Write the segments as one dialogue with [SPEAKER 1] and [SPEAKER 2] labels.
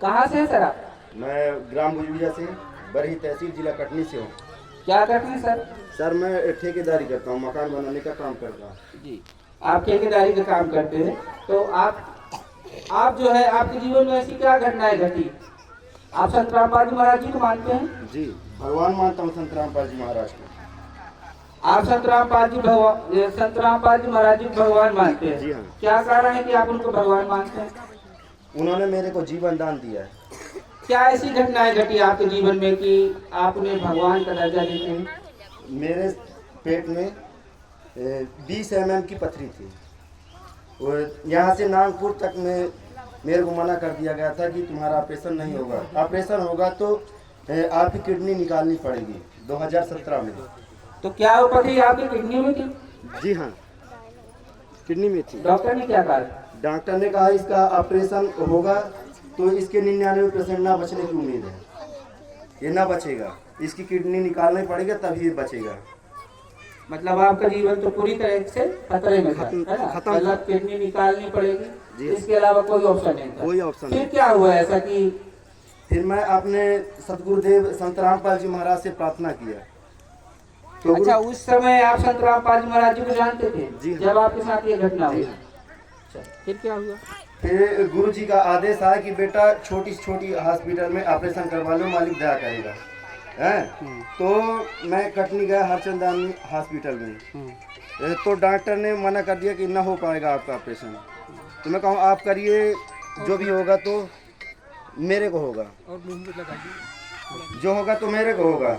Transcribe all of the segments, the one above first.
[SPEAKER 1] कहाँ से है सर आप?
[SPEAKER 2] मैं ग्राम बुजुर्गिया से, बरही तहसील, जिला कटनी से हूँ।
[SPEAKER 1] क्या करते हैं सर?
[SPEAKER 2] सर मैं ठेकेदारी करता हूँ, मकान बनाने का काम करता हूँ।
[SPEAKER 1] जी, आप ठेकेदारी का काम करते हैं। तो आप जो है, आपके जीवन में ऐसी क्या घटनाएं घटी? आप संत रामपाल जी महाराज जी को मानते हैं?
[SPEAKER 2] जी, भगवान मानता हूँ संत रामपाल जी महाराज को।
[SPEAKER 1] आप संत रामपाल जी महाराज जी को भगवान मानते हैं?
[SPEAKER 2] जी हाँ।
[SPEAKER 1] क्या कारण है कि आप उनको भगवान मानते हैं?
[SPEAKER 2] उन्होंने मेरे को जीवन दान दिया है।
[SPEAKER 1] क्या ऐसी घटनाएं घटी आपके जीवन में कि आप उन्हें भगवान का दर्जा देते हैं?
[SPEAKER 2] मेरे पेट में 20 mm की पथरी थी और यहाँ से नागपुर तक में मेरे को मना कर दिया गया था कि तुम्हारा ऑपरेशन नहीं होगा, ऑपरेशन होगा तो आपकी किडनी निकालनी पड़ेगी 2017 में।
[SPEAKER 1] तो क्या वो पथरी आपकी किडनी में थी?
[SPEAKER 2] जी हाँ, किडनी में थी।
[SPEAKER 1] डॉक्टर ने क्या कहा?
[SPEAKER 2] डॉक्टर ने कहा इसका ऑपरेशन होगा तो इसके 99% ना बचने की उम्मीद है, ये ना बचेगा, इसकी किडनी निकालनी पड़ेगा तब ये बचेगा।
[SPEAKER 1] मतलब आपका जीवन तो पूरी तरह से खतरे में था, है ना?
[SPEAKER 2] खत्म।
[SPEAKER 1] मतलब किडनी निकालनी पड़ेगी,
[SPEAKER 2] जी।
[SPEAKER 1] इसके अलावा कोई ऑप्शन नहीं था।
[SPEAKER 2] कोई ऑप्शन
[SPEAKER 1] फिर
[SPEAKER 2] नहीं।
[SPEAKER 1] क्या हुआ ऐसा कि
[SPEAKER 2] फिर मैं अपने सतगुरुदेव संत रामपाल जी महाराज से प्रार्थना किया। तो
[SPEAKER 1] अच्छा, उस समय आप संत रामपाल जी महाराज जी को जानते थे?
[SPEAKER 2] जी हाँ।
[SPEAKER 1] जब आपके साथ ये घटना हुई?
[SPEAKER 2] जी हाँ।
[SPEAKER 1] अच्छा, फिर क्या हुआ?
[SPEAKER 2] फिर गुरु जी का आदेश आया कि बेटा छोटी से छोटी हॉस्पिटल में ऑपरेशन करवा लो, मालिक दया करेगा। हैं? तो मैं कटनी गया हरचंदानी हॉस्पिटल में। तो डॉक्टर ने मना कर दिया कि ना हो पाएगा आपका ऑपरेशन। तो मैं कहूँ आप करिए, जो भी होगा तो मेरे को होगा, जो होगा तो मेरे को होगा।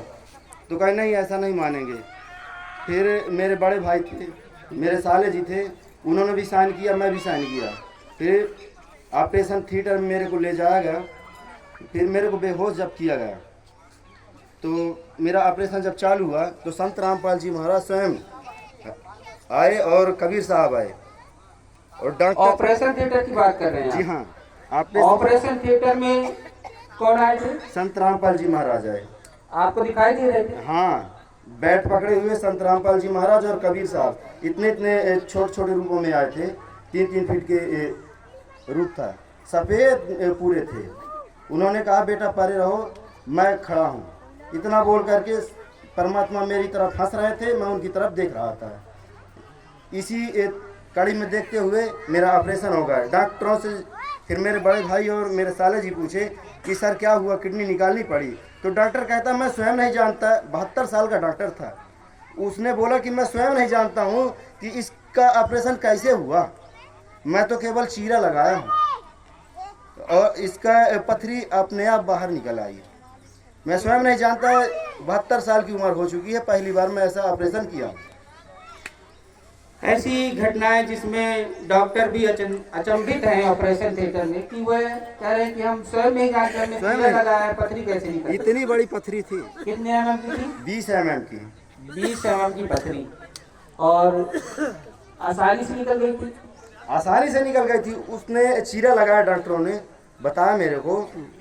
[SPEAKER 2] तो कहे नहीं, ऐसा नहीं मानेंगे। फिर मेरे बड़े भाई थे, मेरे साले जी थे, उन्होंने भी साइन किया, मैं भी साइन किया। फिर ऑपरेशन थिएटर में मेरे को ले जाया गया। फिर मेरे को बेहोश जब किया गया तो मेरा ऑपरेशन जब चालू हुआ तो संत रामपाल जी महाराज स्वयं आए और कबीर साहब आए और डॉक्टर।
[SPEAKER 1] ऑपरेशन थिएटर की बात कर रहे हैं?
[SPEAKER 2] जी हाँ,
[SPEAKER 1] ऑपरेशन थिएटर में कौन आए थे?
[SPEAKER 2] संत रामपाल जी महाराज आए।
[SPEAKER 1] आपको दिखाई दे रहे थे?
[SPEAKER 2] हाँ, बैठ पकड़े हुए संत रामपाल जी महाराज और कबीर साहब इतने इतने छोटे छोटे रूपों में आए थे। 3-3 फीट के रूप था, सफ़ेद पूरे थे। उन्होंने कहा बेटा परे रहो, मैं खड़ा हूँ। इतना बोल करके परमात्मा मेरी तरफ हंस रहे थे, मैं उनकी तरफ देख रहा था। इसी कड़ी में देखते हुए मेरा ऑपरेशन हो गया डॉक्टरों से। फिर मेरे बड़े भाई और मेरे साले जी पूछे कि सर क्या हुआ, किडनी निकालनी पड़ी? तो डॉक्टर कहता मैं स्वयं नहीं जानता। 72 साल का डॉक्टर था। उसने बोला कि मैं स्वयं नहीं जानता हूँ कि इसका ऑपरेशन कैसे हुआ, मैं तो केवल चीरा लगाया हूँ और इसका पथरी अपने आप बाहर निकल आई। मैं स्वयं नहीं जानता। 72 साल की उम्र हो चुकी है, पहली बार मैं ऐसा ऑपरेशन किया।
[SPEAKER 1] ऐसी घटनाएं जिसमें डॉक्टर भी अचंभित हैं ऑपरेशन थिएटर में कि वह कह रहे हैं कि हम स्वयं नहीं जानते, हमने चीरा लगाया है, पथरी कैसे निकली?
[SPEAKER 2] इतनी बड़ी पथरी थी।
[SPEAKER 1] कितने mm की थी?
[SPEAKER 2] 20 mm की।
[SPEAKER 1] 20 mm की पथरी, और आसानी से निकल गई थी?
[SPEAKER 2] आसानी से निकल गई थी। उसने चीरा लगाया, डॉक्टरों ने बताया मेरे को।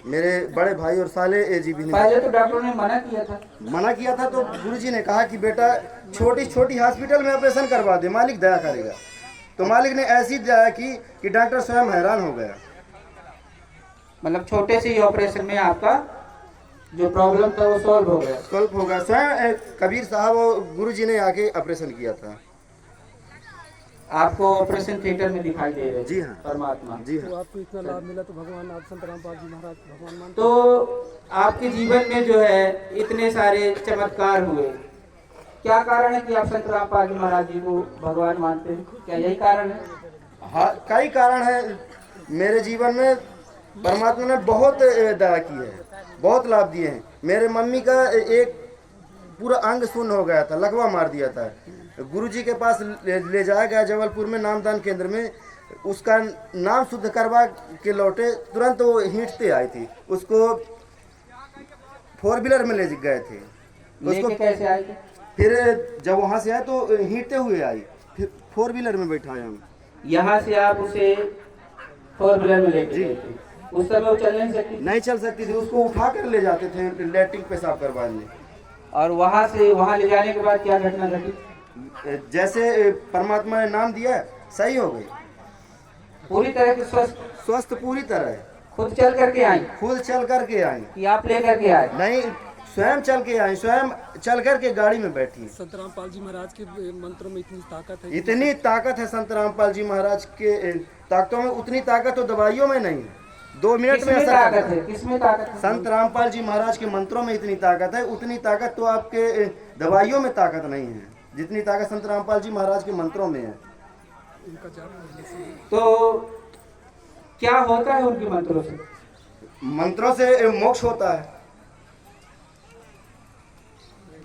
[SPEAKER 2] मेरे बड़े भाई और साले जी भी
[SPEAKER 1] पहले तो डॉक्टरों ने मना किया था। तो
[SPEAKER 2] गुरुजी ने कहा कि बेटा छोटी छोटी हॉस्पिटल में ऑपरेशन करवा दे, मालिक दया करेगा। तो मालिक ने ऐसी दया की कि डॉक्टर स्वयं हैरान हो गया।
[SPEAKER 1] मतलब छोटे से ही ऑपरेशन में आपका जो प्रॉब्लम था वो सॉल्व हो गया।
[SPEAKER 2] स्वयं कबीर साहब और गुरुजी ने आके ऑपरेशन किया था।
[SPEAKER 1] आपको ऑपरेशन थिएटर में दिखाई दे रहे?
[SPEAKER 2] जी हाँ,
[SPEAKER 1] परमात्मा।
[SPEAKER 2] जी हाँ।
[SPEAKER 3] तो आपको इतना लाभ मिला तो भगवान, आप संत रामपाल जी महाराज भगवान मानते?
[SPEAKER 1] तो आपके जीवन में जो है इतने सारे चमत्कार हुए, क्या कारण है कि आप संत रामपाल जी महाराज जी को भगवान मानते हैं? क्या यही कारण है?
[SPEAKER 2] हाँ, कई कारण है। मेरे जीवन में परमात्मा ने बहुत दया की है, बहुत लाभ दिए हैं। मेरे मम्मी का एक पूरा अंग शून्य हो गया था, लकवा मार दिया था। गुरुजी के पास ले जाया गया जबलपुर में नामदान केंद्र में। उसका नाम शुद्ध करवा के लौटे, तुरंत वो हींचते आई थी। उसको 4 व्हीलर में ले गए थे।
[SPEAKER 1] उसको कैसे आए थे?
[SPEAKER 2] फिर जब वहाँ से आए तो हींचते हुए आई, फिर 4 व्हीलर में बैठाए हम।
[SPEAKER 1] यहाँ से आप उसे 4 व्हीलर में लेके गए थे? उस समय वो चल नहीं सकती?
[SPEAKER 2] नहीं चल सकती थी, उसको उठा कर ले जाते थे लैट्रिन पेशाब करवाने।
[SPEAKER 1] और वहाँ से वहाँ ले जाने के बाद क्या घटना घटी?
[SPEAKER 2] जैसे परमात्मा ने नाम दिया, सही हो गई,
[SPEAKER 1] पूरी तरह से स्वस्थ?
[SPEAKER 2] स्वस्थ पूरी तरह है।
[SPEAKER 1] खुद चल करके आई
[SPEAKER 2] खुद चल करके आई,
[SPEAKER 1] कि आप लेकर के आए?
[SPEAKER 2] नहीं स्वयं चल के आई, स्वयं चल करके गाड़ी में बैठी।
[SPEAKER 3] संत रामपाल जी महाराज के मंत्रों में इतनी ताकत है।
[SPEAKER 2] इतनी ताकत है संत रामपाल जी महाराज के ताकतों में, उतनी ताकत तो दवाइयों में नहीं है। 2 मिनट में
[SPEAKER 1] किसमें
[SPEAKER 2] असर
[SPEAKER 1] ताकत
[SPEAKER 2] करता
[SPEAKER 1] है?
[SPEAKER 2] है।
[SPEAKER 1] किसमें ताकत है?
[SPEAKER 2] संत रामपाल जी महाराज के मंत्रों में इतनी ताकत है, उतनी ताकत तो आपके दवाइयों में ताकत नहीं है, जितनी ताकत संत रामपाल जी महाराज के मंत्रों में है।
[SPEAKER 3] इनका जाप करने से
[SPEAKER 1] तो क्या होता है उनके मंत्रों से?
[SPEAKER 2] मंत्रों से मोक्ष होता है।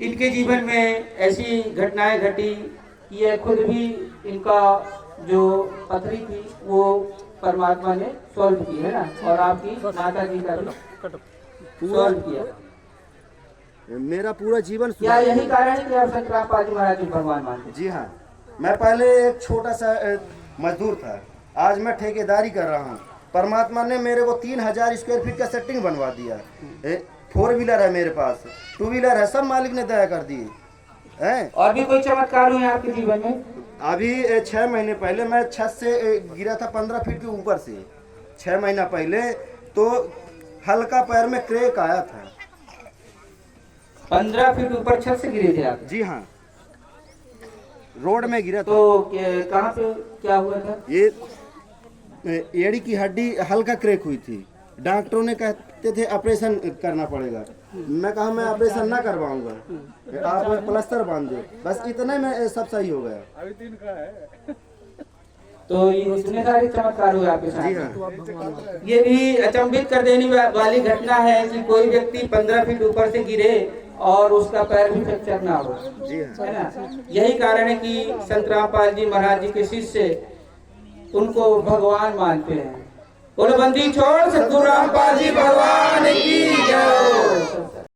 [SPEAKER 1] इनके जीवन में ऐसी घटनाएं घटी कि ये खुद भी इनका जो पथरी थी वो परमात्मा ने सॉल्व की है ना, और आपकी माता जी का भी सॉल्व किया।
[SPEAKER 2] मेरा पूरा जीवन
[SPEAKER 1] क्या यही कारण है कि आप संत रामपाल जी महाराज को भगवान मानते हैं?
[SPEAKER 2] जी हाँ, मैं पहले एक छोटा सा मजदूर था, आज मैं ठेकेदारी कर रहा हूँ। परमात्मा ने मेरे को 3000 स्क्वायर फीट का सेटिंग बनवा दिया। 4 व्हीलर है मेरे पास, 2 व्हीलर है, सब मालिक ने दया कर दिए हैं।
[SPEAKER 1] और भी कोई चमत्कार हुए आपके जीवन में?
[SPEAKER 2] अभी 6 महीने पहले मैं छत से गिरा था 15 फीट के ऊपर से। 6 महीना पहले तो हल्का पैर में क्रैक आया था।
[SPEAKER 1] 15 फीट ऊपर छत से गिरे थे आप?
[SPEAKER 2] जी हाँ, रोड में गिरा था।
[SPEAKER 1] तो कहाँ पे क्या हुआ था?
[SPEAKER 2] ये एड़ी की हड्डी हल्का क्रैक हुई थी। डॉक्टरों ने कहते थे ऑपरेशन करना पड़ेगा। मैं कहा मैं ऑपरेशन ना करवाऊंगा, आप प्लास्टर बांध दो, बस इतने में सब सही हो गया।
[SPEAKER 1] तो ये इतने सारे चमत्कार हुए आपके
[SPEAKER 2] जी
[SPEAKER 1] साथ?
[SPEAKER 2] हाँ,
[SPEAKER 1] ये भी अचंभित कर देने वाली घटना है कि कोई व्यक्ति 15 फीट ऊपर से गिरे और उसका पैर भी फ्रैक्चर ना हो,
[SPEAKER 2] जी हाँ।
[SPEAKER 1] है ना। यही कारण है कि संत रामपाल जी महाराज जी के शिष्य उनको भगवान मानते हैं। बोलो बंदी छोड़ सतगुरु रामपाल जी